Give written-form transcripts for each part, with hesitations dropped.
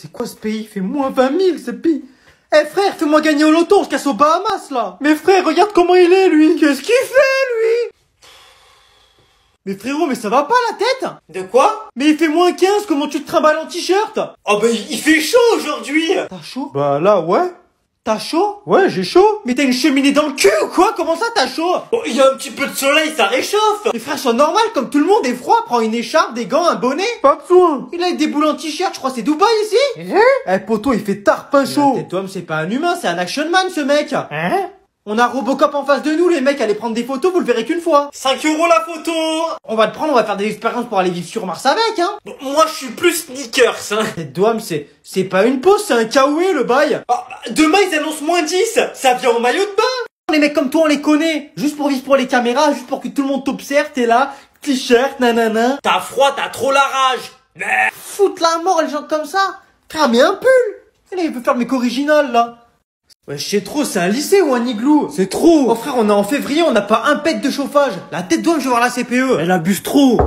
C'est quoi ce pays? Il fait moins 20 000 ce pays. Eh frère, fais-moi gagner au loto, on se casse aux Bahamas là. Mais frère, regarde comment il est lui. Qu'est-ce qu'il fait lui? Mais frérot, mais ça va pas la tête? De quoi? Mais il fait moins 15, comment tu te trimbales en t-shirt? Oh bah il fait chaud aujourd'hui. T'as chaud? Bah là, ouais. T'as chaud? Ouais, j'ai chaud. Mais t'as une cheminée dans le cul ou quoi? Comment ça t'as chaud? Oh, il y a un petit peu de soleil, ça réchauffe. Mais frère, c'est normal, comme tout le monde est froid, prends une écharpe, des gants, un bonnet. Pas besoin. Il a des boules en t-shirt, je crois c'est Dubaï ici. Eh poto, il fait tarpin chaud. Cet homme, c'est pas un humain, c'est un action man ce mec. Hein? On a Robocop en face de nous, les mecs, allez prendre des photos, vous le verrez qu'une fois. 5 € la photo. On va le prendre, on va faire des expériences pour aller vivre sur Mars avec, hein. Bon, moi je suis plus sneakers, hein. Cette douane, c'est pas une pause, c'est un kawaii le bail. Ah, demain ils annoncent moins 10. Ça vient en maillot de bain. Les mecs comme toi, on les connaît. Juste pour vivre pour les caméras, juste pour que tout le monde t'observe, t'es là, t-shirt, nanana. T'as froid, t'as trop la rage. Foutre la mort, les gens comme ça. Cramer un pull. Et là, il veut faire le mec original, là. Ouais, je sais trop, c'est un lycée ou un igloo? C'est trop. Oh frère, on est en février, on n'a pas un pet de chauffage. La tête douane, je vais voir la CPE. Elle abuse trop.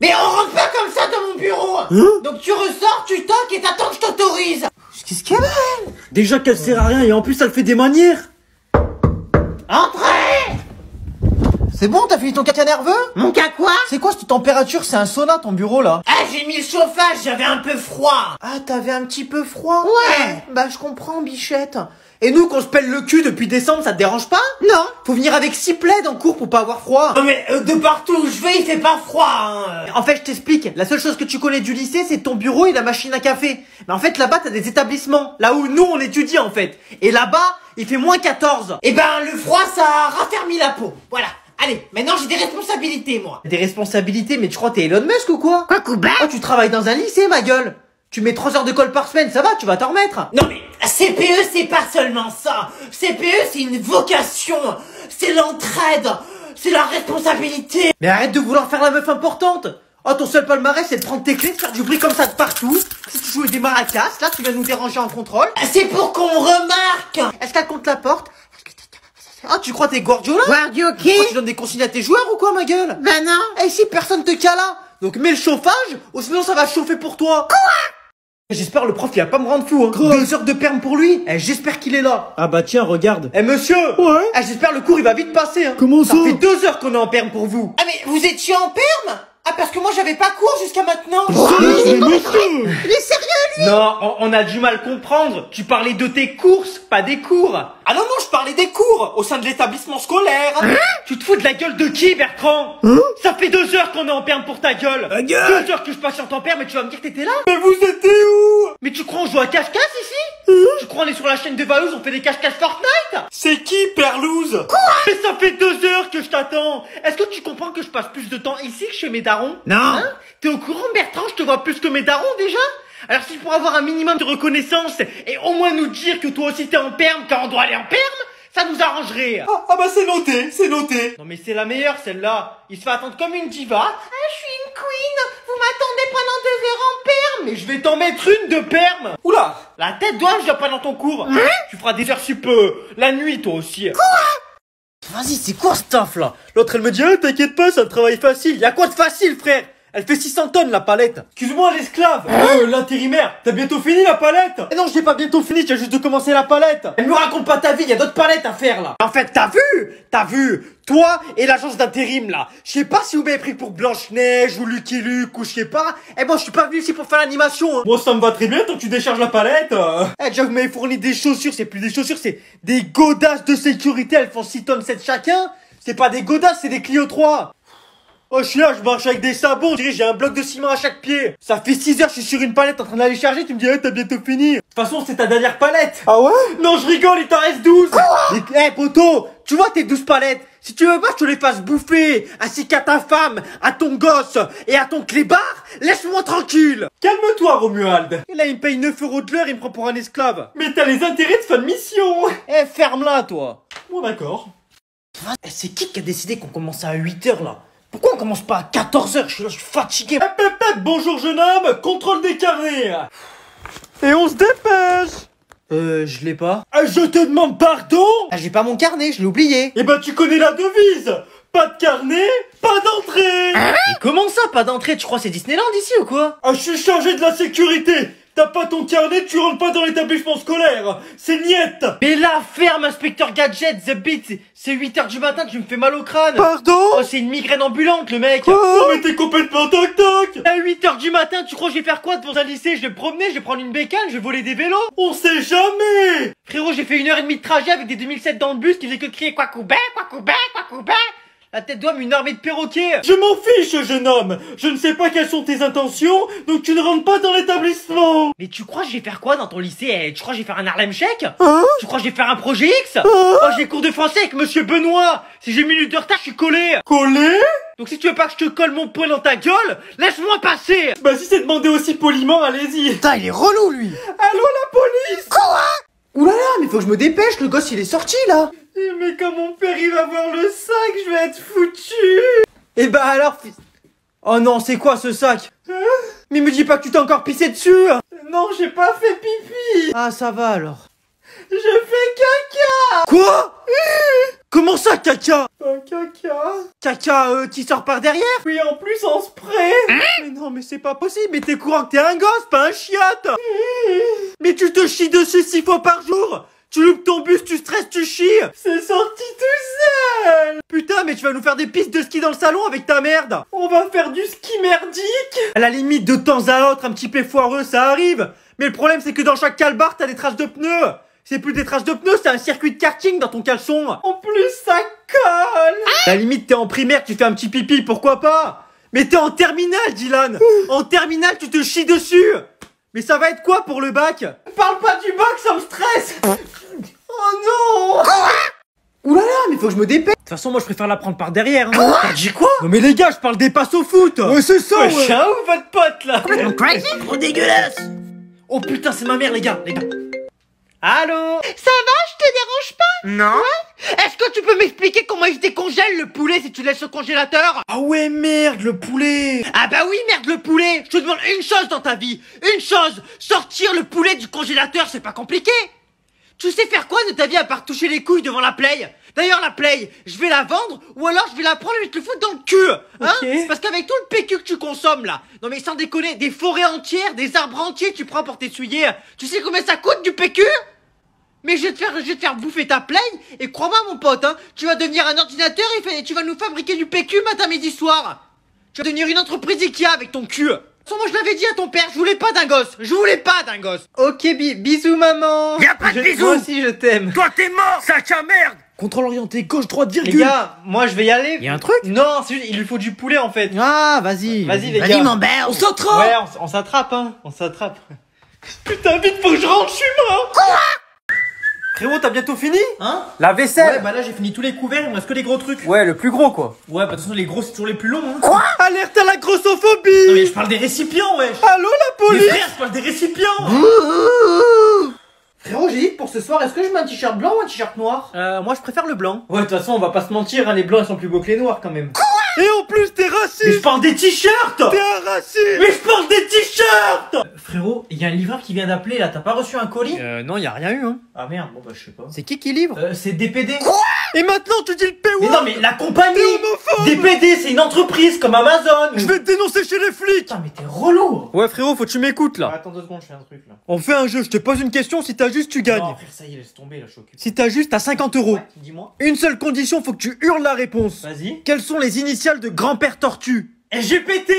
Mais on rentre pas comme ça dans mon bureau. Hein? Donc tu ressors, tu toques et t'attends que je t'autorise. Qu'est-ce qu'elle a? Déjà qu'elle sert à rien et en plus elle fait des manières. Entrez. C'est bon, t'as fini ton caca nerveux? Mon cas quoi? C'est quoi cette température? C'est un sauna ton bureau là? Ah, j'ai mis le chauffage, j'avais un peu froid. Ah, t'avais un petit peu froid? Ouais. Bah je comprends, bichette. Et nous qu'on se pèle le cul depuis décembre, ça te dérange pas? Non. Faut venir avec 6 plaids en cours pour pas avoir froid. Non mais de partout où je vais, il fait pas froid. Hein. En fait, je t'explique. La seule chose que tu connais du lycée, c'est ton bureau et la machine à café. Mais en fait, là-bas, t'as des établissements. Là où nous, on étudie, en fait. Et là-bas, il fait moins 14. Eh ben le froid, ça raffermit la peau. Voilà. Allez, maintenant j'ai des responsabilités moi. Des responsabilités, mais tu crois que t'es Elon Musk ou quoi? Quoi, Couba? Oh, tu travailles dans un lycée, ma gueule. Tu mets 3 heures de colle par semaine, ça va, tu vas t'en remettre. Non mais CPE c'est pas seulement ça. CPE c'est une vocation. C'est l'entraide. C'est la responsabilité. Mais arrête de vouloir faire la meuf importante. Oh, ton seul palmarès, c'est de prendre tes clés, de faire du bruit comme ça de partout. Si tu jouais des maracas, là, tu viens nous déranger en contrôle. C'est pour qu'on remarque. Est-ce qu'elle compte la porte? Ah, tu crois t'es Guardiola? Guardio Tu crois que tu donnes des consignes à tes joueurs ou quoi, ma gueule? Ben non. Eh, si personne te cala. Donc mets le chauffage, ou sinon ça va chauffer pour toi. Quoi? J'espère le prof il va pas me rendre fou, hein. 2 heures de perme pour lui. Eh, j'espère qu'il est là. Ah bah tiens, regarde. Eh, monsieur. Ouais. Eh, j'espère le cours il va vite passer, hein. Comment ça? Ça fait 2 heures qu'on est en perme pour vous. Ah mais vous étiez en perme? Ah parce que moi j'avais pas cours jusqu'à maintenant. Mais monsieur. Il est sérieux? Non, on a du mal à comprendre. Tu parlais de tes courses, pas des cours. Ah non, non, je parlais des cours au sein de l'établissement scolaire. Tu te fous de la gueule de qui, Bertrand? Ça fait 2 heures qu'on est en perme pour ta gueule. 2 heures que je patiente en perme et tu vas me dire que t'étais là? Mais vous étiez où? Mais tu crois on joue à cache-cache ici? Tu crois on est sur la chaîne de Valouz, on fait des cache-cache Fortnite? C'est qui, Perlouse? Mais ça fait 2 heures que je t'attends. Est-ce que tu comprends que je passe plus de temps ici que chez mes darons? Non. Hein? T'es au courant, Bertrand? Je te vois plus que mes darons déjà? Alors si pour avoir un minimum de reconnaissance et au moins nous dire que toi aussi t'es en perme quand on doit aller en perme, ça nous arrangerait. Ah bah c'est noté, c'est noté. Non mais c'est la meilleure celle-là. Il se fait attendre comme une diva. Ah, je suis une queen. Vous m'attendez pendant 2 heures en perme. Mais je vais t'en mettre une de perme. Oula. La tête doit, je viens pas dans ton cours. Tu feras des heures sup la nuit toi aussi. Vas-y, c'est quoi ce taf là? L'autre elle me dit, t'inquiète pas, c'est un travail facile. Y'a quoi de facile, frère? Elle fait 600 tonnes la palette. Excuse-moi l'esclave. L'intérimaire. T'as bientôt fini la palette? Eh non, je l'ai pas bientôt fini, tu as juste de commencer la palette. Elle me raconte pas ta vie, y a d'autres palettes à faire là. En fait, t'as vu, toi et l'agence d'intérim là. Je sais pas si vous m'avez pris pour Blanche-Neige ou Lucky Luke ou je sais pas. Eh bon, je suis pas venu ici pour faire l'animation. Hein. Moi ça me va très bien tant que tu décharges la palette. Eh déjà vous m'avez fourni des chaussures, c'est plus des chaussures, c'est des godasses de sécurité, elles font 6 tonnes 7 chacun. C'est pas des godasses, c'est des Clio 3. Oh, je suis là, je marche avec des sabots, j'ai un bloc de ciment à chaque pied. Ça fait 6 heures, je suis sur une palette en train d'aller charger, tu me dis, t'as bientôt fini. De toute façon, c'est ta dernière palette. Ah ouais? Non, je rigole, il t'en reste 12. Eh, poto, tu vois tes 12 palettes? Si tu veux pas que je te les fasse bouffer, ainsi qu'à ta femme, à ton gosse et à ton clébard, laisse-moi tranquille. Calme-toi, Romuald. Et là, il me paye 9 € de l'heure, il me prend pour un esclave. Mais t'as les intérêts de fin de mission. Eh, ferme-la, toi. Bon d'accord. Eh, c'est qui a décidé qu'on commence à 8 heures, là? Pourquoi on commence pas à 14 heures? Je suis là, je suis fatigué. Bonjour jeune homme, contrôle des carnets. Et on se dépêche. Je l'ai pas. Je te demande pardon. Ah, j'ai pas mon carnet, je l'ai oublié. Eh ben tu connais la devise. Pas de carnet, pas d'entrée. Mais comment ça, pas d'entrée? Tu crois c'est Disneyland ici ou quoi? Ah, je suis chargé de la sécurité. T'as pas ton carnet, tu rentres pas dans l'établissement scolaire. C'est niette. Mais la ferme, inspecteur Gadget, The Beat, c'est 8h du matin, tu me fais mal au crâne. Pardon? Oh, c'est une migraine ambulante, le mec. Oh, mais t'es complètement toc-toc. À 8h du matin, tu crois que je vais faire quoi devant un lycée? Je vais me promener, je vais prendre une bécane, je vais voler des vélos. On sait jamais. Frérot, j'ai fait 1h30 de trajet avec des 2007 dans le bus qui faisaient que crier quoi coubé, quoi coubé, quoi coubé. La tête d'homme, une armée de perroquets. Je m'en fiche, jeune homme. Je ne sais pas quelles sont tes intentions, donc tu ne rentres pas dans l'établissement. Mais tu crois que je vais faire quoi dans ton lycée? Tu crois que je vais faire un Harlem Shake? Hein? Tu crois que je vais faire un projet X? Oh, j'ai cours de français avec monsieur Benoît. Si j'ai une minute de retard, je suis collé. Collé? Donc si tu veux pas que je te colle mon poing dans ta gueule, laisse-moi passer. Bah si c'est demandé aussi poliment, allez-y. Putain, il est relou, lui. Allô, la police? Oulala, mais faut que je me dépêche, le gosse il est sorti là. Mais quand mon père il va voir le sac, je vais être foutu. Et bah alors, fils... Oh non, c'est quoi ce sac? Mais me dis pas que tu t'es encore pissé dessus. Non, j'ai pas fait pipi. Ah, ça va alors. Je fais caca. Quoi? Comment ça, caca? Caca? Caca qui sort par derrière? Oui, en plus en spray. Mais non, mais c'est pas possible, mais t'es courant que t'es un gosse, pas un chiotte. Mais tu te chies dessus 6 fois par jour. Tu loupes ton bus, tu stresses, tu chies. C'est sorti tout seul. Putain, mais tu vas nous faire des pistes de ski dans le salon avec ta merde. On va faire du ski merdique. À la limite, de temps à autre, un petit peu foireux, ça arrive. Mais le problème, c'est que dans chaque calbar, t'as des traces de pneus. C'est plus des traces de pneus, c'est un circuit de karting dans ton caleçon. En plus, ça colle. À la limite, t'es en primaire, tu fais un petit pipi, pourquoi pas? Mais t'es en terminale, Dylan. En terminale, tu te chies dessus. Mais ça va être quoi pour le bac? Parle pas du bac, ça me stresse. Oh non. Oulala, mais faut que je me dépêche. De toute façon, moi, je préfère la prendre par derrière. Hein. T'as dit quoi? Non mais les gars, je parle des passes au foot. Ouais, c'est ça, ouais. Ciao, votre pote, là. Complètement crazy. Trop dégueulasse. Oh putain, c'est ma mère, les gars. Allô? Ça va, je te dérange pas? Non. Est-ce que tu peux m'expliquer comment il se décongèle le poulet si tu laisses au congélateur? Ah ouais, merde, le poulet. Ah bah oui, merde, le poulet. Je te demande une chose dans ta vie. Une chose. Sortir le poulet du congélateur, c'est pas compliqué. Tu sais faire quoi de ta vie à part toucher les couilles devant la Play? D'ailleurs, la Play, je vais la vendre ou alors je vais la prendre et je te le foutre dans le cul. Hein? Ok. Parce qu'avec tout le PQ que tu consommes là, non mais sans déconner, des forêts entières, des arbres entiers tu prends pour t'essuyer. Tu sais combien ça coûte du PQ? Mais je vais te faire bouffer ta Play et crois-moi mon pote, hein, tu vas devenir un ordinateur et tu vas nous fabriquer du PQ matin, midi, soir. Tu vas devenir une entreprise Ikea avec ton cul. Moi je l'avais dit à ton père, je voulais pas d'un gosse. Je voulais pas d'un gosse. Ok, bisous maman. Y'a pas de bisous. Moi aussi je t'aime. Toi, t'es mort, sac à merde. Contrôle orienté, gauche, droite, Les virgule. gars, moi je vais y aller. Y a un truc? Non, c'est juste, il lui faut du poulet en fait. Ah, vas-y. Vas-y les Vas-y, gars. mon belle. On s'attrape. Ouais, on s'attrape hein. On s'attrape. Putain, vite, faut que je rentre, je suis mort. Frérot, t'as bientôt fini? Hein? La vaisselle. Ouais, bah là, j'ai fini tous les couverts, il me reste que les gros trucs. Ouais, le plus gros quoi. Ouais, bah de toute façon, les gros, c'est toujours les plus longs, hein. Alerte à la grossophobie. Non, mais je parle des récipients, wesh. Allô la Mais police. frère, je parle des récipients. Frérot, j'ai dit que pour ce soir, est-ce que je mets un t-shirt blanc ou un t-shirt noir? Moi je préfère le blanc. Ouais, de toute façon, on va pas se mentir, hein, les blancs, ils sont plus beaux que les noirs, quand même. Et en plus t'es Mais je raciste. parle des t-shirts. T'es un raciste. Mais je parle des t-shirts. Frérot, il y a un livreur qui vient d'appeler, là, t'as pas reçu un colis? Non, y a rien eu hein. Ah merde, bon bah je sais pas. C'est qui livre? C'est DPD. Et maintenant tu dis le Mais PW. non, mais la compagnie. T'es homophobe. DPD, c'est une entreprise comme Amazon. Je vais te dénoncer chez les flics. Putain, mais t'es relou. Ouais frérot, faut que tu m'écoutes là. Attends 2 secondes, je fais un truc là. On fait un jeu, je te pose une question, si t'as juste tu gagnes. Non, frère, ça y est, laisse tomber, là, je suis occupé. Si t'as juste, t'as 50 €. Ouais, dis-moi. Une seule condition, faut que tu hurles la réponse. Vas-y. Quelles sont les initiales de grand-père tortue? LGBT.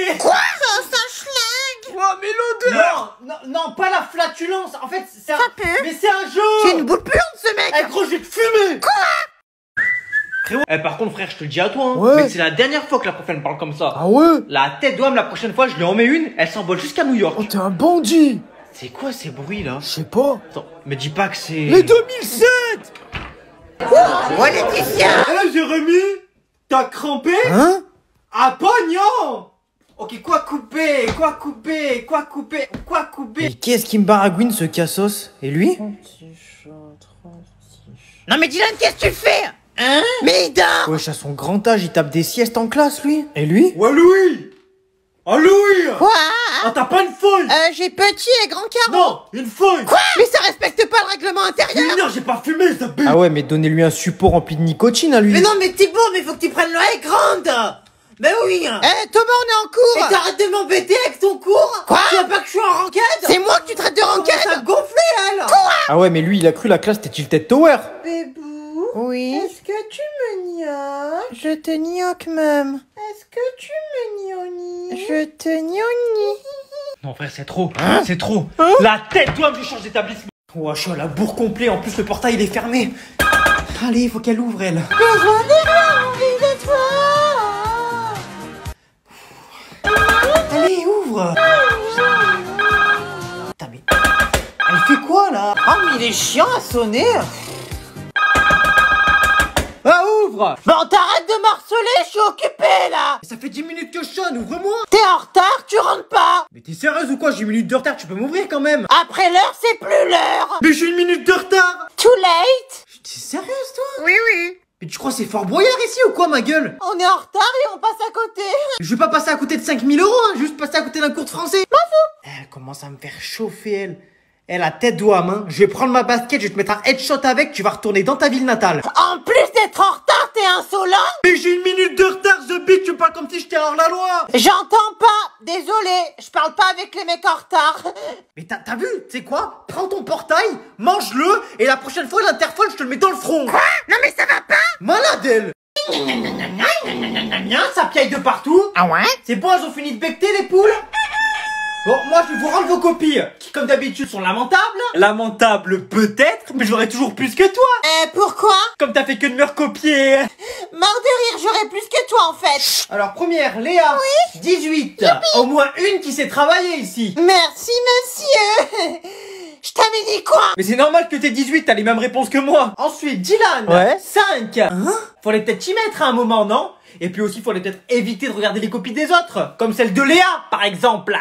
Oh mais l'odeur. Non, pas la flatulence. En fait, c'est un... pue. Mais c'est un jeu. C'est une boule puante, ce mec. Eh gros, je vais te fumer. Frérot. Eh par contre, frère, je te le dis à toi, hein. Ouais. Mais c'est la dernière fois que la prof elle me parle comme ça. Ah ouais? La tête d'homme, la prochaine fois, je lui en mets une, elle s'envole jusqu'à New York. Oh t'es un bandit. C'est quoi ces bruits là? Je sais pas. Attends, me dis pas que c'est... Les 2007. Ouais, Laetitia. Eh Jérémy, t'as crampé? Hein? Ah pognon. Ok, quoi couper? Mais qu'est-ce qui me baragouine ce cassos? Et lui? Non, mais Dylan, qu'est-ce que tu fais? Hein? Mais il dort. Wesh, à son grand âge, il tape des siestes en classe, lui. Et lui? Ouais Louis. Ah Louis! Quoi? Ah t'as pas une feuille? J'ai petit et grand carreau. Non, une feuille! Quoi? Mais ça respecte pas le règlement intérieur. Non, j'ai pas fumé, ça pue! Ah ouais, mais donnez-lui un support rempli de nicotine à lui. Mais non, mais Thibaut, mais faut que tu prennes l'oreille grande. Mais oui. Thomas, on est en cours. Et t'arrêtes de m'embêter avec ton cours. Quoi? Tu vois pas que je suis en ranked? C'est moi que tu traites de Commence ranked. à gonfler, elle. Ah ouais, mais lui, il a cru la classe était Tilted Tower. Bébou, Oui. est-ce que tu me gnoques? Je te gnocque, même. Est-ce que tu me gnognis? Je te gnognis. Non frère, c'est trop, c'est trop. La tête, toi, je change d'établissement. Oh, je suis à la bourre complet. En plus, le portail, il est fermé. Allez, faut qu'elle ouvre, elle. Allez, ouvre. Putain, mais... Elle fait quoi, là? Oh, mais il est chiant à sonner. Ah, ouvre. Bon, t'arrêtes de m'harceler, je suis occupé, là. Ça fait 10 minutes que je sonne, ouvre-moi. T'es en retard, tu rentres pas. Mais t'es sérieuse ou quoi? J'ai une minute de retard, tu peux m'ouvrir quand même. Après l'heure, c'est plus l'heure. Mais j'ai une minute de retard. Too late. T'es sérieuse, toi? Oui, oui. Mais tu crois que c'est Fort Boyard ici ou quoi, ma gueule? On est en retard et on passe à côté. Je vais pas passer à côté de 5000 €, hein, juste passer à côté d'un cours de français. M'en fous. Elle commence à me faire chauffer, elle. Elle a tête d'ouam, hein. Je vais prendre ma basket, je vais te mettre un headshot avec, tu vas retourner dans ta ville natale. En plus d'être en retard, t'es insolent. Mais j'ai une minute de retard, The Big, tu parles comme si j'étais hors la loi. J'entends pas. Désolé, je parle pas avec les mecs en retard. Mais t'as vu, tu sais quoi? Prends ton portail, mange-le, et la prochaine fois, l'interphone, je te le mets dans le front. Quoi? Non, mais ça va pas. Malade, elle. Ça piaille de partout. Ah ouais? C'est bon, elles ont fini de becter, les poules? Bon, moi, je vais vous rendre vos copies, qui, comme d'habitude, sont lamentables. Lamentables, peut-être, mais j'aurai toujours plus que toi. Pourquoi? Comme t'as fait que de me recopier. Marre de rire, j'aurais plus que toi en fait. Alors, première, Léa. Oui. 18. Au moins une qui sait travailler ici. Merci monsieur. Je t'avais dit quoi? Mais c'est normal que t'aies 18, t'as les mêmes réponses que moi. Ensuite, Dylan. Ouais. 5. Fallait peut-être t'y mettre à un moment, non? Et puis aussi, fallait peut-être éviter de regarder les copies des autres. Comme celle de Léa, par exemple.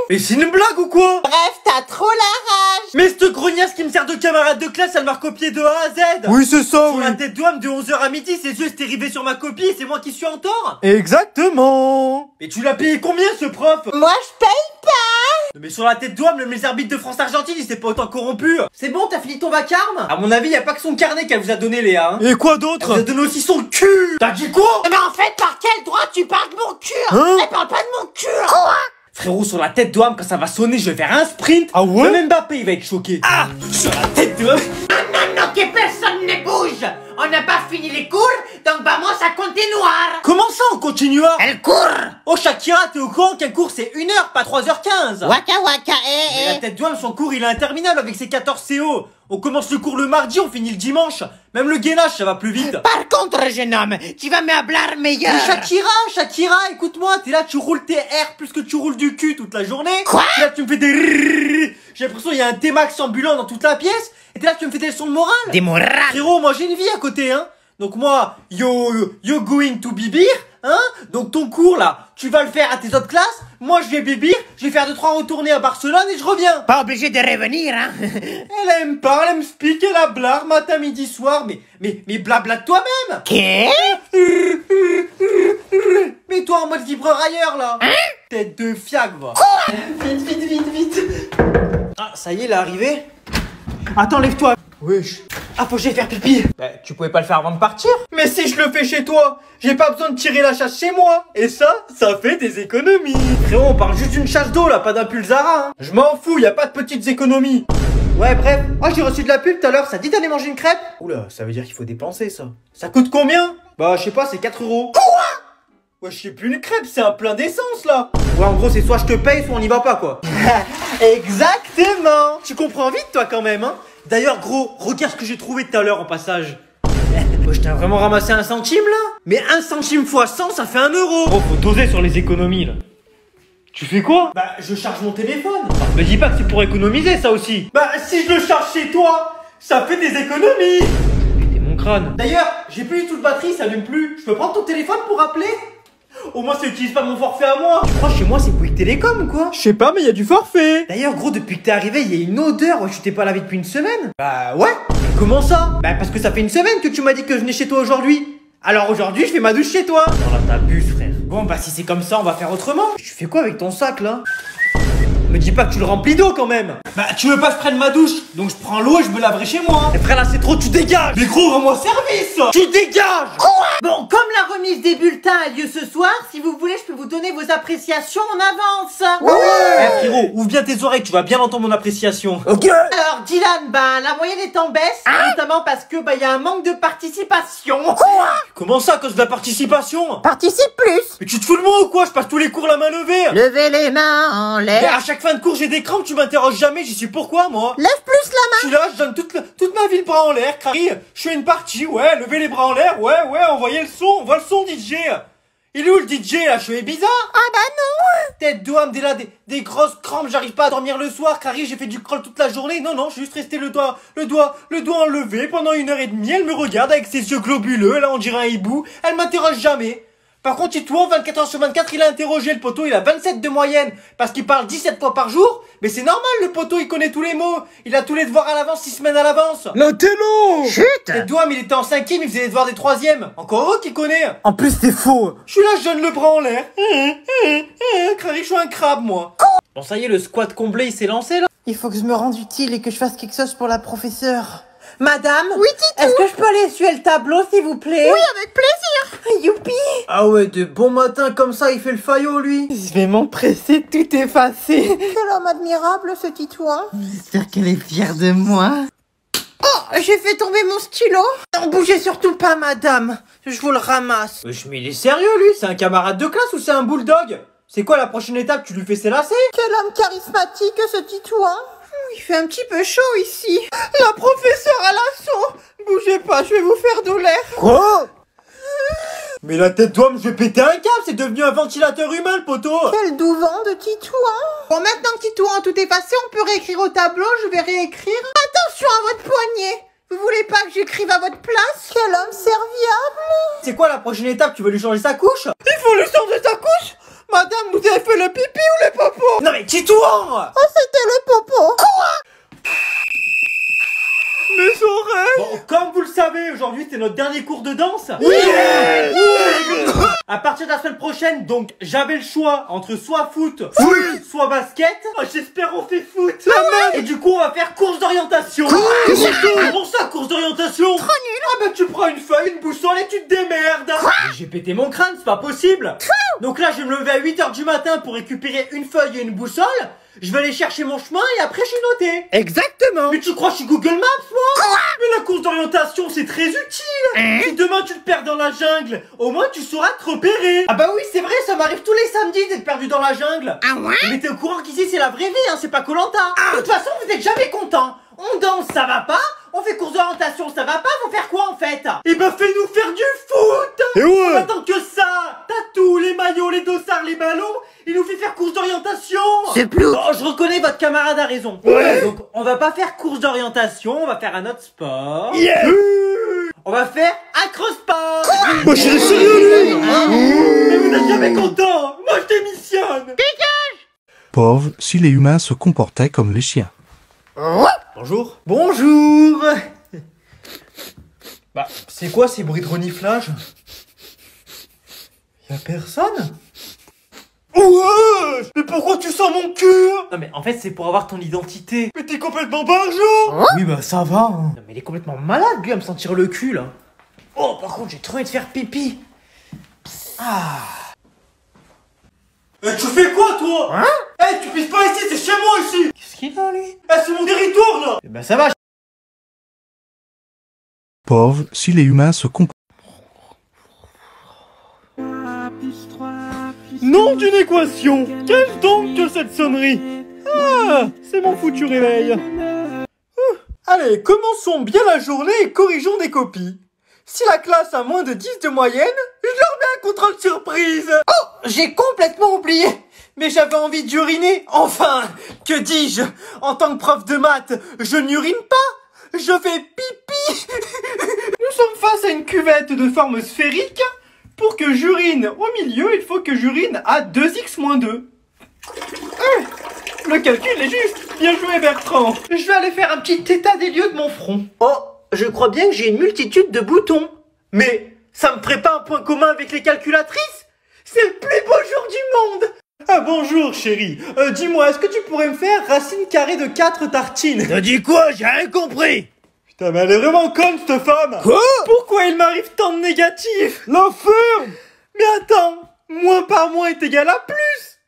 Mais c'est une blague ou quoi? Bref, t'as trop la rage. Mais cette grognasse qui me sert de camarade de classe, elle m'a recopié de A à Z. Oui, c'est ça, Sur la tête d'homme de 11h à midi, ses yeux étaient rivés sur ma copie et c'est moi qui suis en tort. Exactement. Mais tu l'as payé combien, ce prof? Moi je paye pas. Mais sur la tête d'homme, même les arbitres de France-Argentine, ils s'étaient pas autant corrompus. C'est bon, t'as fini ton vacarme? À mon avis, y a pas que son carnet qu'elle vous a donné, Léa. Hein. Et quoi Elle d'autre? vous a donné aussi son cul. T'as dit quoi? Mais en fait, par quel droit tu parles de mon cul? Hein? Elle parle pas de mon cul. Quoi? Frérot, sur la tête d'homme, quand ça va sonner, je vais faire un sprint. Ah ouais? Même Mbappé, il va être choqué. Ah, sur la tête d'homme. Non, que personne ne bouge. On n'a pas fini les cours, donc vamos à continuar. Comment ça, on continue? Elle court. Oh, Shakira, t'es au courant qu'un cours c'est 1 heure, pas 3h15? Waka waka, Mais la tête d'homme, son cours, il est interminable avec ses 14 CO. On commence le cours le mardi, on finit le dimanche. Même le gainage, ça va plus vite. Par contre, jeune homme, tu vas me hablar meilleur. Mais Shakira, écoute-moi, t'es là, tu roules tes R plus que tu roules du cul toute la journée. Quoi? T'es là, tu me fais des rrrr. J'ai l'impression qu'il y a un T-Max ambulant dans toute la pièce. Et t'es là, tu me fais des leçons de morale. Des morales. Frérot, moi j'ai une vie à côté, hein. Donc moi, you're going to bibir, hein. Donc ton cours là, tu vas le faire à tes autres classes. Moi je vais bibir, je vais faire 2-3 retournées à Barcelone et je reviens. Pas obligé de revenir, hein. Elle aime pas, elle aime se piquer la blare matin, midi, soir. Mais blabla de toi-même. Qu'est? Mets-toi en mode vibreur ailleurs là. Hein? Tête de fiac, va. Vite. Ah, ça y est, elle est arrivée. Attends, lève-toi. Wesh. Ah, faut que j'aille faire pipi. Bah, tu pouvais pas le faire avant de partir? Mais si je le fais chez toi, j'ai pas besoin de tirer la chasse chez moi. Et ça fait des économies. Frérot, on parle juste d'une chasse d'eau là, pas d'un pulsara. Hein. Je m'en fous, y a pas de petites économies. Ouais, bref. Oh, j'ai reçu de la pub tout à l'heure, ça dit d'aller manger une crêpe? Oula, ça veut dire qu'il faut dépenser ça. Ça coûte combien? Bah, je sais pas, c'est 4 €. Quoi? Ouais, je sais plus une crêpe, c'est un plein d'essence là. Ouais, en gros, c'est soit je te paye, soit on y va pas quoi. Exactement. Tu comprends vite toi quand même, hein. D'ailleurs, gros, regarde ce que j'ai trouvé tout à l'heure en passage. Je t'ai vraiment ramassé 1 centime là. Mais 1 centime fois 100, ça fait 1 €. Oh, faut doser sur les économies là. Tu fais quoi? Bah, je charge mon téléphone. Me dis pas que c'est pour économiser ça aussi. Bah, si je le charge chez toi, ça fait des économies. Péter mon crâne. D'ailleurs, j'ai plus du tout de batterie, ça allume plus. Je peux prendre ton téléphone pour appeler? Au moins, ça utilise pas mon forfait à moi. Tu crois chez moi c'est Bouygues Télécom ou quoi? Je sais pas, mais y a du forfait. D'ailleurs, gros, depuis que t'es arrivé, il y a une odeur. Tu t'es pas lavé depuis une semaine? Bah ouais. Mais comment ça? Bah parce que ça fait une semaine que tu m'as dit que je venais chez toi aujourd'hui. Alors aujourd'hui, je fais ma douche chez toi. Non là, t'abuses, frère. Bon bah si c'est comme ça, on va faire autrement. Tu fais quoi avec ton sac là? Me dis pas que tu le remplis d'eau quand même. Bah, tu veux pas que je prenne ma douche? Donc je prends l'eau et je me laverai chez moi. Eh frère là c'est trop, tu dégages. Mais gros, rends-moi service. Tu dégages. Bon, comme la remise des bulletins a lieu ce soir, si vous voulez, je peux vous donner vos appréciations en avance. Eh frérot, ouvre bien tes oreilles, tu vas bien entendre mon appréciation. Ok. Alors, Dylan, la moyenne est en baisse, notamment parce que, y a un manque de participation. Comment ça, à cause de la participation? Participe plus. Mais tu te fous de moi ou quoi? Je passe tous les cours la main levée. Levez les mains en Mais l'air. à chaque fin de cours j'ai des crampes, tu m'interroges jamais, j'y suis pourquoi moi? Lève plus la Je suis là, je donne toute ma vie le bras en l'air, Crary. Je fais une partie, ouais, lever les bras en l'air, ouais, envoyer le son, on voit le son DJ. Il est où le DJ là? Je fais bizarre. Ah bah non. Tête d'homme, des grosses crampes, j'arrive pas à dormir le soir, Crary, j'ai fait du crawl toute la journée. Non, je suis juste resté le doigt enlevé pendant 1h30, elle me regarde avec ses yeux globuleux, là on dirait un hibou, elle m'interroge jamais. Par contre, Titouan, 24h/24, il a interrogé le poteau, il a 27 de moyenne, parce qu'il parle 17 fois par jour, mais c'est normal, le poteau, il connaît tous les mots, il a tous les devoirs à l'avance, 6 semaines à l'avance. L'intello. Chut. Tête d'homme, il était en 5ème, il faisait les devoirs des 3ème. Encore heureux qu'il connaît. En plus, c'est faux. Je suis là, je donne le bras en l'air. Crary, je suis un crabe, moi. Bon, ça y est, le squat comblé, il s'est lancé, là. Il faut que je me rende utile et que je fasse quelque chose pour la professeure. Madame? Oui, Titou. Est-ce que je peux aller essuyer le tableau, s'il vous plaît? Oui, avec plaisir. Youpi! Ah ouais, de bon matin comme ça, il fait le faillot, lui. Je vais m'empresser de tout effacer. Quel homme admirable, ce Titouan. J'espère qu'elle est fière de moi. Oh, j'ai fait tomber mon stylo. Non, bougez surtout pas, madame. Je vous le ramasse. Mais il est sérieux, lui? C'est un camarade de classe ou c'est un bulldog? C'est quoi la prochaine étape? Tu lui fais ses lacets? Quel homme charismatique, ce Titouan. Il fait un petit peu chaud ici. La professeure à l'assaut. Bougez pas, je vais vous faire de l'air. Quoi? Mais la tête d'homme, je vais péter un câble, c'est devenu un ventilateur humain, le poteau. Quel doux vent de Titouan. Bon, maintenant que Titouan tout effacé, on peut réécrire au tableau. Je vais réécrire. Attention à votre poignet. Vous voulez pas que j'écrive à votre place? Quel homme serviable. C'est quoi la prochaine étape? Tu veux lui changer sa couche? Il faut lui changer sa couche. Madame, vous avez fait le pipi ou le popo? Non mais Titouan! Oh, c'était le popo. Mes oreilles. Bon, comme vous le savez, aujourd'hui c'est notre dernier cours de danse. Oui. À partir de la semaine prochaine, donc j'avais le choix entre soit foot, soit basket. Oh, j'espère on fait foot. Et du coup on va faire course d'orientation. Comment ça, course d'orientation? Trop nul. Ah bah tu prends une feuille, une boussole et tu te démerdes. Mais j'ai pété mon crâne, c'est pas possible. Donc là je vais me lever à 8h du matin pour récupérer une feuille et une boussole. Je vais aller chercher mon chemin et après je suis noté. Exactement. Mais tu crois que je suis Google Maps, moi? Mais la course d'orientation, c'est très utile. Si demain tu te perds dans la jungle, au moins tu sauras te repérer. Ah bah oui, c'est vrai, ça m'arrive tous les samedis d'être perdu dans la jungle. Ah ouais. Mais t'es au courant qu'ici c'est la vraie vie, hein, c'est pas Koh-Lanta. De toute façon, vous êtes jamais content. On danse, ça va pas. On fait course d'orientation, ça va pas. Faut faire quoi en fait? Eh ben fais-nous faire du foot. Et On ouais. attend que ça. T'as tout, les maillots, les dossards, les ballons. Il nous fait faire course d'orientation. C'est plus. Oh, je reconnais, votre camarade a raison. Ouais. Donc, on va pas faire course d'orientation, on va faire un autre sport. Yeah. On va faire acrosport. Moi, je suis sérieux, lui. Mais vous n'êtes jamais content. Moi, je démissionne. Pauvre, si les humains se comportaient comme les chiens. Bonjour. Bonjour. Bah, c'est quoi ces bruits de reniflage? Y'a personne? Ouais. Mais pourquoi tu sens mon cul? Non mais en fait c'est pour avoir ton identité. Mais t'es complètement barjot. Oui bah ça va hein. Non mais il est complètement malade lui à me sentir le cul là. Oh par contre j'ai trop envie de faire pipi. Ah. Eh, tu fais quoi, toi? Hein? Eh, tu pisses pas ici, c'est chez moi ici. Qu'est-ce qu'il a lui? Eh, c'est mon territoire là. Eh bah ça va. Pauvre, si les humains se comportaient. Nom d'une équation. Qu'est-ce donc que cette sonnerie? Ah, c'est mon foutu réveil. Allez, commençons bien la journée et corrigeons des copies. Si la classe a moins de 10 de moyenne, je leur mets un contrôle surprise. Oh, j'ai complètement oublié. Mais j'avais envie d'uriner. Enfin, que dis-je? En tant que prof de maths, je n'urine pas. Je fais pipi. Nous sommes face à une cuvette de forme sphérique. Pour que j'urine au milieu, il faut que j'urine à 2x-2. Le calcul est juste. Bien joué Bertrand. Je vais aller faire un petit état des lieux de mon front. Oh, je crois bien que j'ai une multitude de boutons. Mais ça me ferait pas un point commun avec les calculatrices? C'est le plus beau jour du monde. Ah bonjour chérie, dis-moi, est-ce que tu pourrais me faire racine carrée de 4 tartines? T'as dit quoi? J'ai rien compris. Putain mais elle est vraiment conne cette femme. Quoi? Pourquoi il m'arrive tant de négatifs? L'enfer. Mais attends, moins par moins est égal à plus.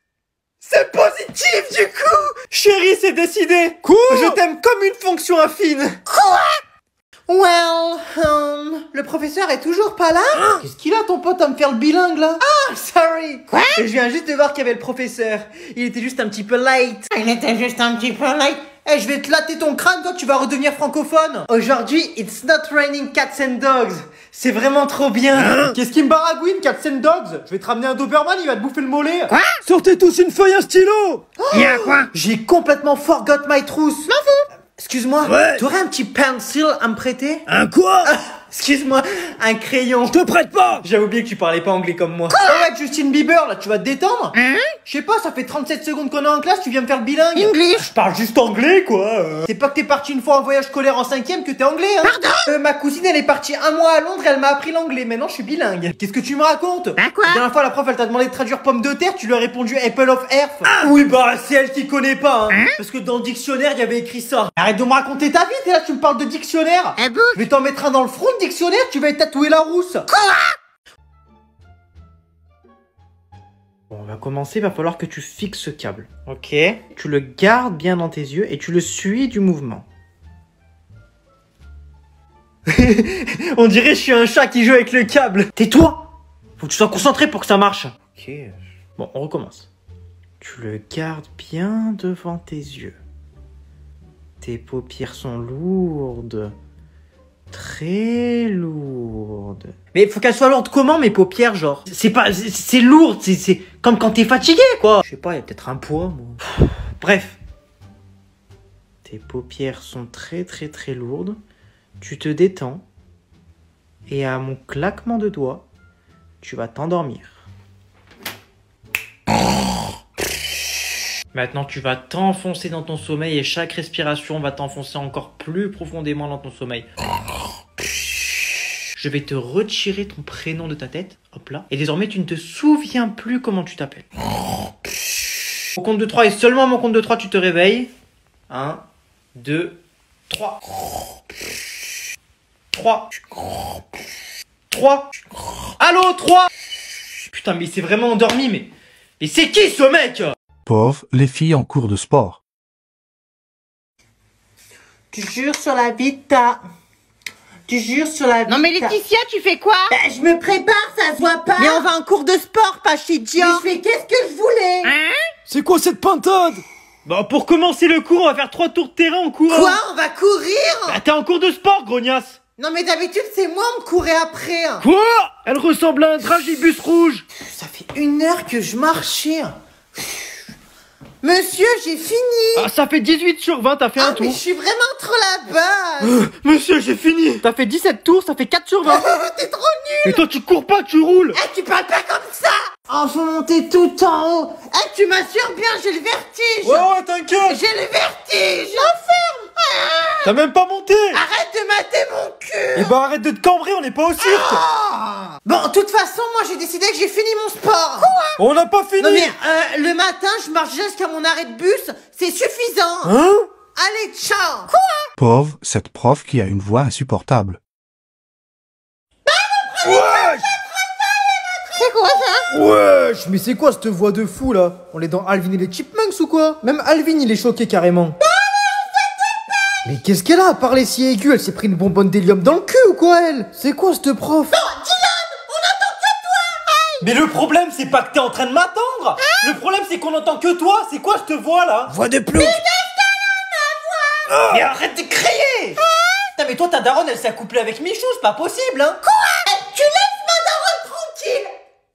C'est positif du coup. Chérie, c'est décidé. Quoi? Je t'aime comme une fonction affine. Well, le professeur est toujours pas là? Qu'est-ce qu'il a ton pote à me faire le bilingue là? Ah, sorry. Quoi? Et je viens juste de voir qu'il y avait le professeur. Il était juste un petit peu late. Il était juste un petit peu late. Eh, je vais te latter ton crâne, toi tu vas redevenir francophone. Aujourd'hui, it's not raining cats and dogs. C'est vraiment trop bien. Qu'est-ce qui me baragouine, cats and dogs? Je vais te ramener un Doberman, il va te bouffer le mollet. Quoi? Sortez tous une feuille, un stylo. Y'a quoi? J'ai complètement forgot my trousse. M'en fous. Excuse-moi, Ouais. t'aurais un petit pencil à me prêter? Un quoi? Excuse-moi, un crayon. Je te prête pas. J'avais oublié que tu parlais pas anglais comme moi. Ah ouais, Justin Bieber, là, tu vas te détendre? Hein? Je sais pas, ça fait 37 secondes qu'on est en classe, tu viens me faire le bilingue. English. Je parle juste anglais, quoi. C'est pas que t'es parti une fois en voyage scolaire en 5ème que t'es anglais, hein. Pardon? Ma cousine, elle est partie un mois à Londres, elle m'a appris l'anglais. Maintenant, je suis bilingue. Qu'est-ce que tu me racontes? Bah quoi? La dernière fois, la prof, elle t'a demandé de traduire pomme de terre, tu lui as répondu Apple of Earth. Oui, bah, c'est elle qui connaît pas, hein. Parce que dans le dictionnaire, il y avait écrit ça. Arrête de me raconter ta vie, t'es là, tu me parles de dictionnaire. Eh bon? Je vais t'en mettre un dans le front de dictionnaire, tu vas être tatoué la rousse. Bon, on va commencer, va falloir que tu fixes ce câble. Ok. Tu le gardes bien dans tes yeux et tu le suis du mouvement. On dirait que je suis un chat qui joue avec le câble. Tais-toi. Faut que tu sois concentré pour que ça marche. Ok. Bon, on recommence. Tu le gardes bien devant tes yeux. Tes paupières sont lourdes. Très lourde. Mais faut qu'elle soit lourde comment mes paupières genre? C'est pas, c'est lourd, c'est comme quand t'es fatigué quoi. Je sais pas, il y a peut-être un poids moi. Bref. Tes paupières sont très lourdes. Tu te détends. Et à mon claquement de doigts, tu vas t'endormir. Maintenant, tu vas t'enfoncer dans ton sommeil et chaque respiration va t'enfoncer encore plus profondément dans ton sommeil. Je vais te retirer ton prénom de ta tête. Hop là. Et désormais, tu ne te souviens plus comment tu t'appelles. Au compte de 3 et seulement à mon compte de 3, tu te réveilles. 1, 2, 3. 3. 3. Allô, 3. Putain, mais il s'est vraiment endormi, mais c'est qui ce mec? Pauvre, les filles en cours de sport. Tu jures sur la vie de ta... Tu jures sur la vie. Non mais de ta- Laetitia, tu fais quoi? Ben, je me prépare, ça se voit pas. Mais on va en cours de sport, pas chez Mais Dior. je fais qu'est-ce que je voulais. Hein? C'est quoi cette pintade? Bon, pour commencer le cours, on va faire 3 tours de terrain en courant. Quoi? On va courir? Bah, t'es en cours de sport, grognasse. Non mais d'habitude c'est moi, on me courait après. Quoi? Elle ressemble à un dragibus rouge. Ça fait 1 heure que je marchais. Monsieur, j'ai fini. Ah, ça fait 18 sur 20, t'as fait un Ah mais tour. je suis vraiment trop la base. Monsieur, j'ai fini. T'as fait 17 tours, ça fait 4 sur 20. T'es trop nul. Et toi, tu cours pas, tu roules. Eh, tu parles pas comme ça. Oh, faut monter tout en haut. Eh, tu m'assures bien, j'ai le vertige. Ouais, t'inquiète. J'ai le vertige. L'enferme. T'as même pas monté. Arrête de mater mon cul. Eh ben, arrête de te cambrer, on n'est pas au cirque. Bon, de toute façon, moi j'ai décidé que j'ai fini mon sport. On n'a pas fini. Non mais le matin, je marche jusqu'à mon arrêt de bus, c'est suffisant. Hein? Allez, ciao. Pauvre, cette prof qui a une voix insupportable. C'est quoi ça? Wesh, mais c'est quoi cette voix de fou là? On est dans Alvin et les Chipmunks ou quoi? Même Alvin il est choqué carrément. Mais qu'est-ce qu'elle a à parler si aiguë? Elle s'est pris une bonbonne d'hélium dans le cul ou quoi elle? C'est quoi cette prof? Non, Dylan, on entend que toi. Mais le problème c'est pas que t'es en train de m'attendre. Le problème c'est qu'on entend que toi. C'est quoi cette voix là? Voix de plouc. Mais arrête de crier. Putain mais toi ta daronne elle s'est accouplée avec Michou, c'est pas possible hein. Tu laisses ma daronne tranquille.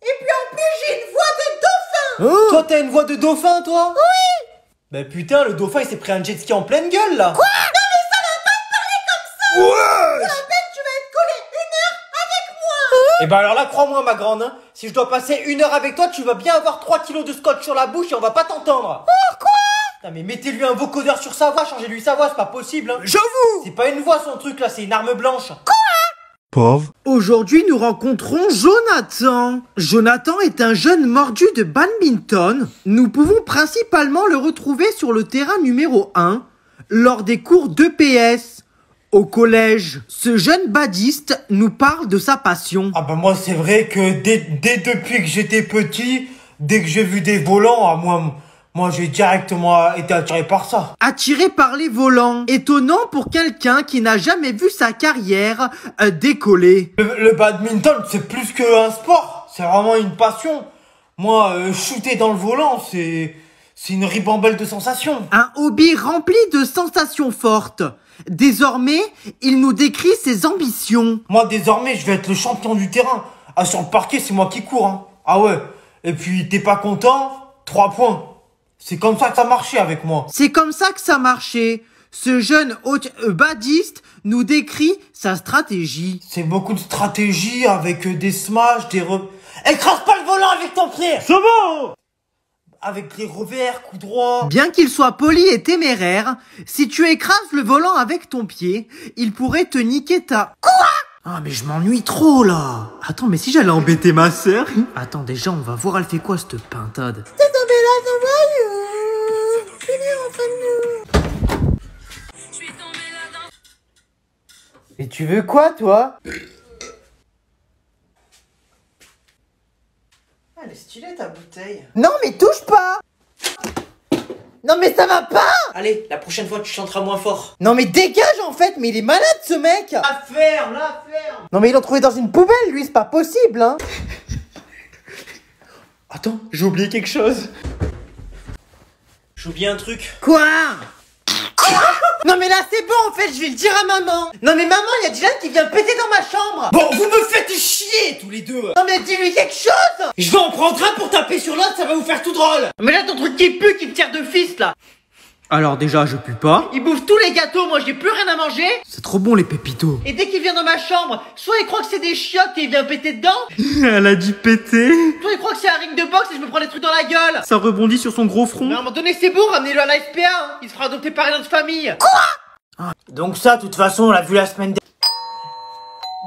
Et puis en plus, j'ai une voix de dauphin. Toi t'as une voix de dauphin toi? Oui. Bah putain le dauphin il s'est pris un jet ski en pleine gueule là. Quoi? Tu vas être collé 1 heure avec moi. Et bah alors là crois-moi ma grande hein, si je dois passer 1 heure avec toi tu vas bien avoir 3 kilos de scotch sur la bouche et on va pas t'entendre. Pourquoi? Putain mais mettez-lui un vocodeur sur sa voix, changez-lui sa voix, c'est pas possible hein. J'avoue. C'est pas une voix son truc là, c'est une arme blanche. Pauvre. Aujourd'hui, nous rencontrons Jonathan. Jonathan est un jeune mordu de badminton. Nous pouvons principalement le retrouver sur le terrain numéro 1 lors des cours d'EPS. Au collège, ce jeune badiste nous parle de sa passion. Ah bah moi c'est vrai que dès depuis que j'étais petit, dès que j'ai vu des volants, moi j'ai directement été attiré par ça. Attiré par les volants. Étonnant pour quelqu'un qui n'a jamais vu sa carrière décoller. Le badminton c'est plus qu'un sport, c'est vraiment une passion. Moi, shooter dans le volant, c'est une ribambelle de sensations. Un hobby rempli de sensations fortes. Désormais, il nous décrit ses ambitions. Moi, désormais, je vais être le champion du terrain. Ah, sur le parquet, c'est moi qui cours, hein. Ah ouais. Et puis, t'es pas content? 3 points. C'est comme ça que ça marchait avec moi. C'est comme ça que ça marchait. Ce jeune badiste nous décrit sa stratégie. C'est beaucoup de stratégie avec des smash, Écrase pas le volant avec ton pied! Ça va! Avec les revers, coups droits. Bien qu'il soit poli et téméraire, si tu écrases le volant avec ton pied, il pourrait te niquer ta... Quoi? Ah mais je m'ennuie trop là. Attends, mais si j'allais embêter ma sœur. Attends, déjà on va voir elle fait quoi cette pintade. Et tu veux quoi, toi? Elle est stylée ta bouteille. Non mais touche pas. Non mais ça va pas! Allez, la prochaine fois, tu chanteras moins fort. Non mais dégage en fait, mais il est malade ce mec. La ferme. Non mais ils l'ont trouvé dans une poubelle lui, c'est pas possible hein. Attends, j'ai oublié quelque chose. J'ai oublié un truc. Quoi? Non mais là c'est bon en fait, je vais le dire à maman. Non mais maman, il y a Dylan qui vient péter dans ma chambre. Bon, vous me faites chier, tous les deux. Non mais dis-lui quelque chose. Je vais en prendre un pour taper sur l'autre, ça va vous faire tout drôle. Mais là ton truc qui pue, qui me tire de fils là. Alors déjà je pue pas. Il bouffe tous les gâteaux, moi j'ai plus rien à manger. C'est trop bon les pépitos. Et dès qu'il vient dans ma chambre, soit il croit que c'est des chiottes et il vient péter dedans. Elle a dit péter. Soit il croit que c'est un ring de boxe et je me prends des trucs dans la gueule. Ça rebondit sur son gros front. Mais à un moment donné c'est bon, ramenez-le à la SPA hein. Il se fera adopter par une autre famille. Donc ça, de toute façon, on l'a vu la semaine dernière.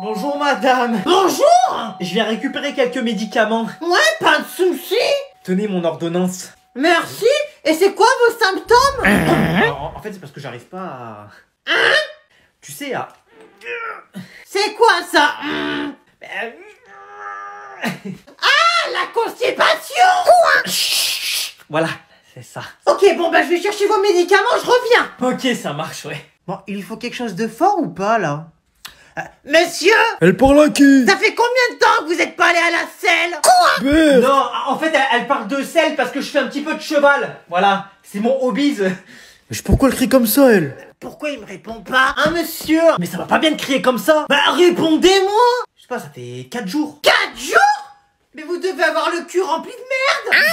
Bonjour madame. Bonjour! Je viens récupérer quelques médicaments. Ouais, pas de soucis! Tenez mon ordonnance. Merci! Et c'est quoi vos symptômes? Alors, en fait, c'est parce que j'arrive pas à... Tu sais, à... C'est quoi ça? Ah, la constipation! Voilà, c'est ça. Ok, bon bah je vais chercher vos médicaments, je reviens! Ok, ça marche, ouais. Bon, il lui faut quelque chose de fort ou pas là? Monsieur! Elle parle à qui? Ça fait combien de temps que vous êtes pas allé à la selle? Quoi? Non, en fait, elle parle de sel parce que je fais un petit peu de cheval. Voilà, c'est mon hobby. Mais pourquoi elle crie comme ça, elle? Pourquoi il me répond pas? Hein, monsieur? Mais ça va pas bien de crier comme ça. Bah répondez-moi! Je sais pas, ça fait 4 jours. 4 jours? Mais vous devez avoir le cul rempli de merde!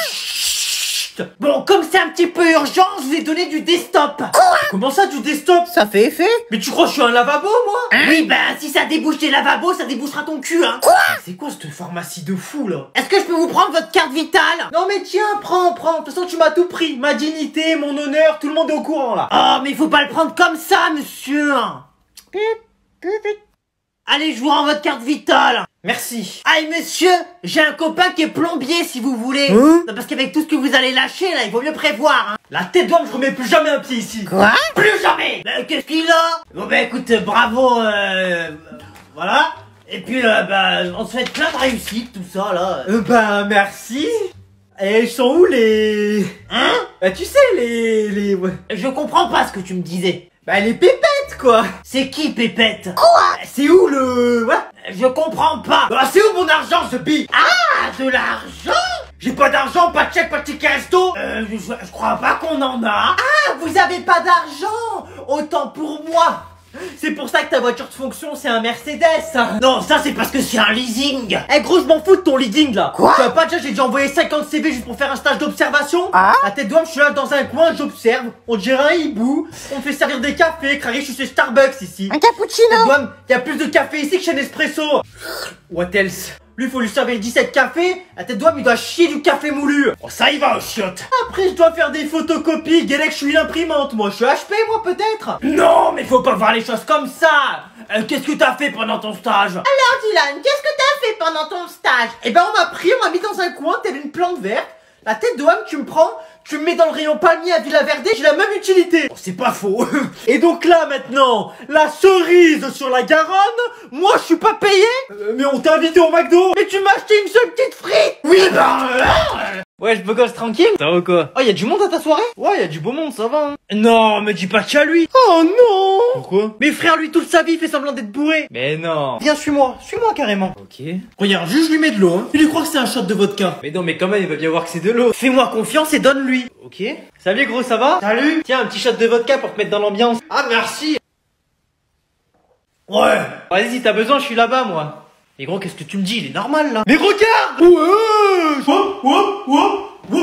Bon, comme c'est un petit peu urgent, je vous ai donné du Destop. Quoi? Comment ça, du desktop? Ça fait effet? Mais tu crois que je suis un lavabo, moi? Oui, bah si ça débouche les lavabos, ça débouchera ton cul, hein. C'est quoi cette pharmacie de fou, là? Est-ce que je peux vous prendre votre carte vitale? Non mais tiens, prends. De toute façon, tu m'as tout pris. Ma dignité, mon honneur, tout le monde est au courant, là. Oh, mais il faut pas le prendre comme ça, monsieur. Allez, je vous rends votre carte vitale. Merci. Allez, monsieur, j'ai un copain qui est plombier, si vous voulez. Hein? Non, parce qu'avec tout ce que vous allez lâcher, là, il vaut mieux prévoir, hein. La tête d'homme, je remets plus jamais un pied ici. Quoi? Plus jamais. Qu'est-ce qu'il a? Bon, bah écoute, bravo, voilà. Et puis, bah, on se souhaite plein de réussite, tout ça, là. Ben, merci. Et ils sont où les... Hein? Bah, tu sais, les... Ouais. Je comprends pas ce que tu me disais. Bah, les pépettes, quoi. C'est qui, Pépette? C'est où le... Ouais. Je comprends pas. Bah, c'est où mon argent, ce bille? Ah, de l'argent? J'ai pas d'argent, pas de chèque, pas de ticket resto. Je crois pas qu'on en a. Ah, vous avez pas d'argent. Autant pour moi. C'est pour ça que ta voiture de fonction, c'est un Mercedes. Non, ça c'est parce que c'est un leasing. Eh gros, je m'en fous de ton leading là. Quoi? Tu vois pas déjà, j'ai déjà envoyé 50 CV juste pour faire un stage d'observation. La tête d'homme, je suis là dans un coin, j'observe. On dirait un hibou. On me fait servir des cafés. Craquer, je suis chez Starbucks ici. Un cappuccino. Tête d'homme, y a plus de café ici que chez Nespresso. What else? Lui, faut lui servir 17 cafés. La tête d'homme, il doit chier du café moulu. Oh, ça y va, chiotte. Après, je dois faire des photocopies. Guélec, je suis l'imprimante, moi. Je suis HP, moi, peut-être. Non, mais faut pas voir les choses comme ça. Qu'est-ce que t'as fait pendant ton stage? Alors Dylan, qu'est-ce que t'as fait pendant ton stage? Eh ben on m'a mis dans un coin, telle une plante verte. La tête de homme, tu me prends, tu me mets dans le rayon palmier à Villa Verde, j'ai la même utilité. Oh, c'est pas faux. Et donc là maintenant, la cerise sur la Garonne, moi je suis pas payé. Mais on t'a invité au McDo. Mais tu m'as acheté une seule petite frite. Oui ben... Ouais, je beau gosse tranquille. Ça va quoi? Oh, y'a du monde à ta soirée? Ouais, y a du beau monde, ça va. Hein. Non, me dis pas qu'il y a lui. Oh non. Pourquoi? Mes frères, lui, toute sa vie, il fait semblant d'être bourré. Mais non. Viens, suis-moi carrément. Ok. Regarde, juste je lui mets de l'eau, hein. Il lui croit que c'est un shot de vodka. Mais non, mais quand même, il va bien voir que c'est de l'eau. Fais-moi confiance et donne-lui. Ok. Salut gros, ça va? Salut. Tiens, un petit shot de vodka pour te mettre dans l'ambiance. Ah, merci. Ouais. Vas-y, si t'as besoin, je suis là-bas, moi. Mais gros, qu'est-ce que tu me dis? Il est normal, là. Mais regarde.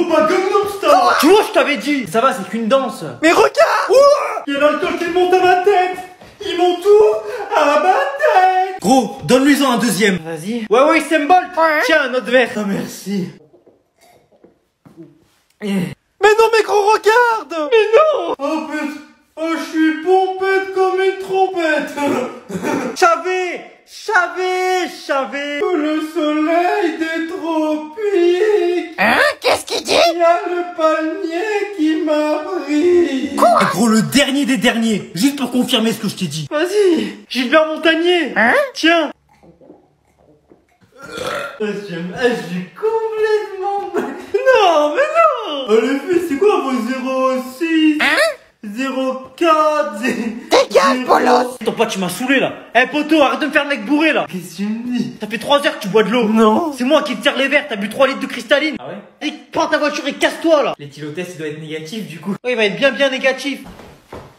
Pas Gangnam Style. Tu vois, je t'avais dit. Ça va, c'est qu'une danse. Mais regarde. Il y a l'alcool qui monte à ma tête. Ils montent tout à ma tête. Gros, donne-lui-en un deuxième. Vas-y. Ouais, c'est Bolt. Tiens, un autre verre. Oh, merci. Mais non, mais gros, regarde. Mais non. Oh, putain. Oh, je suis pompette comme une trompette. Savais. Le soleil des tropiques. Hein? Qu'est-ce qu'il dit? Il y a le palmier qui m'abrite. Quoi? Gros, le dernier des derniers. Juste pour confirmer ce que je t'ai dit. Vas-y. Gilbert Montagnier. Hein? Tiens. Je suis complètement... Non, mais non. Oh les filles, c'est quoi vos 06 Hein? 04 Dégage, Polos! Ton pote, tu m'as saoulé là. Eh poto, arrête de me faire le mec bourré là. Qu'est-ce que tu me dis? Ça fait 3 heures que tu bois de l'eau. Non. C'est moi qui te tire les verres, t'as bu 3 litres de cristalline. Ah ouais? Et prends ta voiture et casse-toi là. L'éthylotest il doit être négatif du coup. Oui, il va être bien négatif.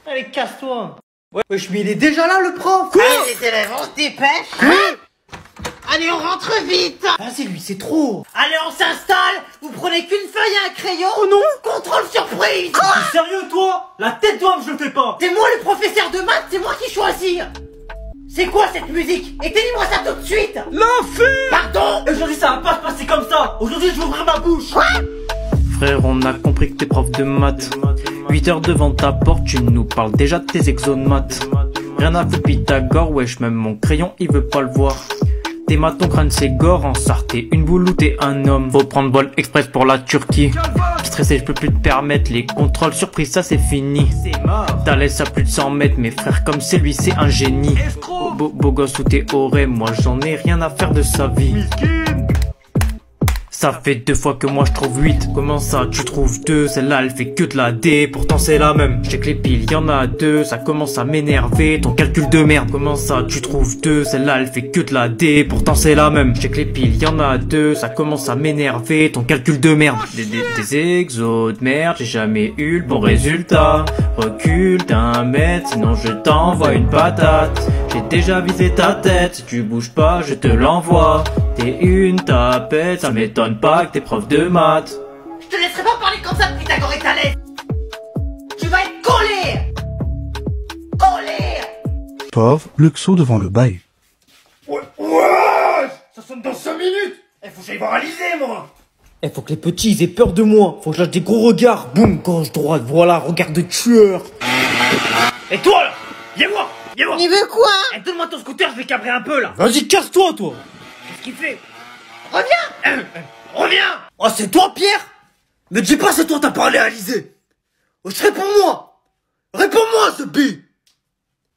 Allez, casse-toi. Ouais, wesh, mais il est déjà là le prof. Allez les élèves, on se dépêche! Allez, on rentre vite! Vas-y lui, c'est trop. Allez, on s'installe! Vous prenez qu'une feuille et un crayon! Oh non. Contrôle surprise! T'es sérieux toi? La tête d'homme, je le fais pas. C'est moi le professeur de maths, c'est moi qui choisis! C'est quoi cette musique? Éteignez-moi ça tout de suite! L'enfer. Pardon! Aujourd'hui, ça va pas se passer comme ça. Aujourd'hui, je vais ouvrir ma bouche. Frère, on a compris que t'es prof de maths. 8 heures devant ta porte, tu nous parles déjà de tes exos de maths. Rien à foutre Pythagore, wesh, même mon crayon il veut pas le voir. Tes maths, ton crâne c'est gore, en sarre, t'es une boule ou t'es un homme. Faut prendre vol express pour la Turquie. Stressé, je peux plus te permettre, les contrôles surprise, ça c'est fini. T'as laissé à plus de 100 mètres, mes frères comme c'est lui, c'est un génie. Beau gosse ou théorème, moi j'en ai rien à faire de sa vie. Ça fait 2 fois que moi je trouve 8. Comment ça tu trouves 2? Celle-là elle fait que de la D. Pourtant c'est la même. Je sais que les piles y'en a 2. Ça commence à m'énerver. Ton calcul de merde. Comment ça tu trouves 2? Celle-là elle fait que de la D. Pourtant c'est la même. Je sais que les piles y'en a 2. Ça commence à m'énerver. Ton calcul de merde. Des exos de merde. J'ai jamais eu le bon résultat. Recule d'un mètre. Sinon je t'envoie une patate. J'ai déjà visé ta tête. Si tu bouges pas je te l'envoie. T'es une tapette. Ça m'étonne pas que t'es prof de maths. Je te laisserai pas parler comme ça de Pythagore et Thalès! Tu vas être collé! Collé! Pauvre, Luxo devant le bail. Ouais. Ça sonne dans 5 minutes. Faut que j'aille voir Alizé moi. Faut que les petits ils aient peur de moi. Faut que je lâche des gros regards. Boum, gauche, droite, voilà, regard de tueur. Et toi là, viens voir. Il veut quoi? Donne-moi ton scooter, je vais cabrer un peu là. Vas-y, casse-toi toi. Qu'est-ce qu'il fait? Reviens! Reviens. Oh, c'est toi Pierre? Me dis pas c'est toi t'as parlé à Alizé. Oh, réponds-moi. Réponds-moi ce B.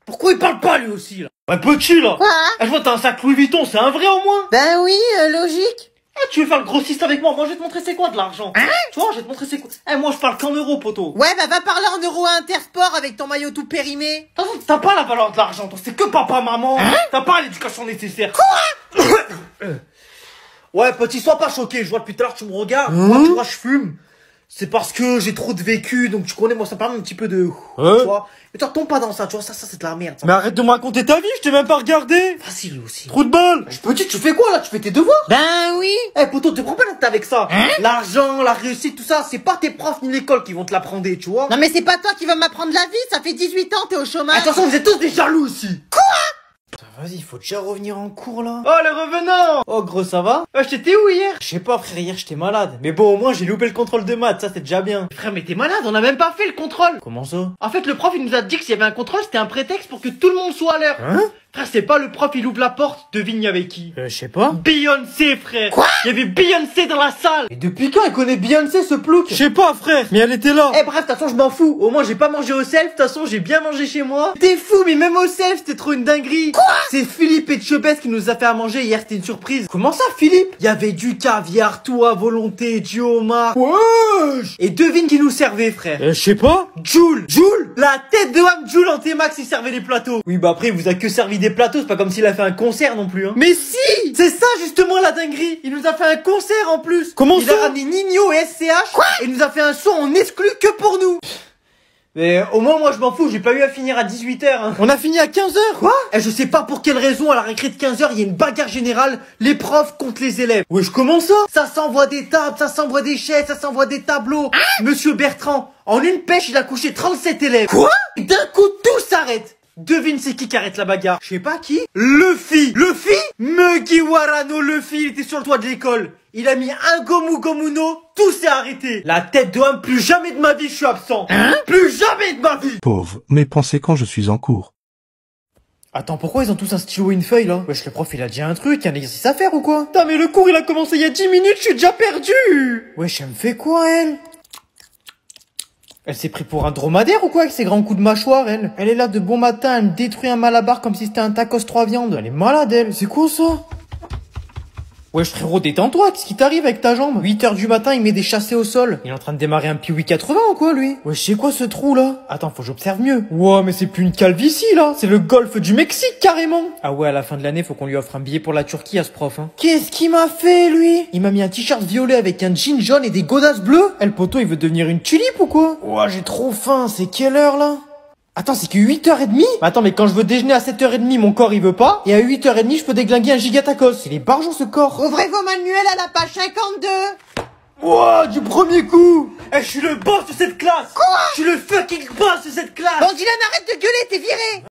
Pourquoi il parle pas lui aussi là? Ouais, petit là. Quoi? Je vois t'as un sac Louis Vuitton, c'est un vrai au moins. Ben oui, logique. Tu veux faire le grossiste avec moi? Moi je vais te montrer c'est quoi de l'argent. Tu vois, je vais te montrer c'est quoi. Moi je parle qu'en euros poto. Ouais, bah va parler en euros à Intersport avec ton maillot tout périmé. De toute façon, t'as pas la valeur de l'argent, toi. C'est que papa, maman. T'as pas l'éducation nécessaire. Ouais, petit, sois pas choqué. Je vois depuis tout à l'heure, tu me regardes. Moi, tu vois, je fume. C'est parce que j'ai trop de vécu, donc tu connais, moi, ça me permet un petit peu de... Tu vois. Mais toi, tombe pas dans ça, tu vois, ça, c'est de la merde. Ça. Mais arrête de me raconter ta vie, je t'ai même pas regardé. Vas-y, lui aussi. Trou de balle. Petit, tu fais quoi, là? Tu fais tes devoirs? Ben oui. Poto, te prends pas la tête avec ça. L'argent, la réussite, tout ça, c'est pas tes profs ni l'école qui vont te l'apprendre, tu vois. Non mais c'est pas toi qui vas m'apprendre la vie, ça fait 18 ans, t'es au chômage. Attention, vous êtes tous des jaloux ici. Vas-y, faut déjà revenir en cours là. Oh les revenants. Oh gros, ça va? J'étais où hier? Je sais pas frère, hier j'étais malade. Mais bon, au moins j'ai loupé le contrôle de maths, ça c'est déjà bien. Frère, mais t'es malade, on a même pas fait le contrôle. Comment ça? En fait, le prof il nous a dit que s'il y avait un contrôle, c'était un prétexte pour que tout le monde soit à l'heure. Frère, c'est pas le prof, il ouvre la porte, devine y avait qui? Je sais pas. Beyoncé, frère. Quoi? Il y avait Beyoncé dans la salle. Et depuis quand elle connaît Beyoncé ce plouc? Je sais pas, frère, mais elle était là. Eh bref, de toute façon, je m'en fous. Au moins, j'ai pas mangé au self. De toute façon, j'ai bien mangé chez moi. T'es fou, mais même au self, c'était trop une dinguerie. Quoi? C'est Philippe et Chebès qui nous a fait à manger hier. C'était une surprise. Comment ça, Philippe? Il y avait du caviar, tout à volonté, du homard. Wesh! Et devine qui nous servait, frère. Je sais pas. Joule. La tête de Ham Joule en T-Max, il servait les plateaux. Oui, bah après, il vous a que servi des plateaux. C'est pas comme s'il a fait un concert non plus, hein. Mais si! C'est ça, justement, la dinguerie. Il nous a fait un concert en plus. Comment il ça? a ramené Nino et SCH. Quoi? Et il nous a fait un son en exclu que pour nous. Mais au moins, moi, je m'en fous. J'ai pas eu à finir à 18h, hein. On a fini à 15h. Quoi? Et je sais pas pour quelle raison, à la récré de 15h, il y a une bagarre générale, les profs contre les élèves. Wesh, comment ça? Ça s'envoie des tables, ça s'envoie des chaises, ça s'envoie des tableaux. Monsieur Bertrand, en une pêche, il a couché 37 élèves. Quoi? Et d'un coup, tout s'arrête. Devine c'est qui arrête la bagarre. Je sais pas qui. Luffy. Mugiwara no Luffy, il était sur le toit de l'école. Il a mis un Gomu no, tout s'est arrêté. La tête de homme, plus jamais de ma vie je suis absent. Plus jamais de ma vie. Pauvre, mes pensées quand je suis en cours. Attends, pourquoi ils ont tous un stylo et une feuille là? Wesh, le prof il a dit un truc, il y a un exercice à faire ou quoi? Putain mais le cours il a commencé il y a 10 minutes, je suis déjà perdu. Wesh, elle me fait quoi elle? Elle s'est pris pour un dromadaire ou quoi avec ses grands coups de mâchoire elle? Elle est là de bon matin, elle me détruit un malabar comme si c'était un tacos 3 viandes. Elle est malade elle, c'est quoi ça? Wesh frérot, détends-toi, qu'est-ce qui t'arrive avec ta jambe? 8h du matin, il met des chassés au sol. Il est en train de démarrer un Piwi 80 ou quoi lui? Wesh, c'est quoi ce trou là? Attends, faut que j'observe mieux. Wow, mais c'est plus une calvitie là, c'est le golfe du Mexique carrément. Ah ouais, à la fin de l'année, faut qu'on lui offre un billet pour la Turquie à ce prof, hein. Qu'est-ce qu'il m'a fait lui? Il m'a mis un t-shirt violet avec un jean jaune et des godasses bleues. Eh, le poteau, il veut devenir une tulipe ou quoi? Ouah, j'ai trop faim, c'est quelle heure là? Attends, c'est que 8h30? Attends, mais quand je veux déjeuner à 7h30, mon corps il veut pas. Et à 8h30, je peux déglinguer un gigatacos. Il est barjot ce corps. Ouvrez vos manuels à la page 52. Ouah, du premier coup. Eh, je suis le boss de cette classe. Quoi? Je suis le fucking boss de cette classe. Bon, Dylan, arrête de gueuler, t'es viré.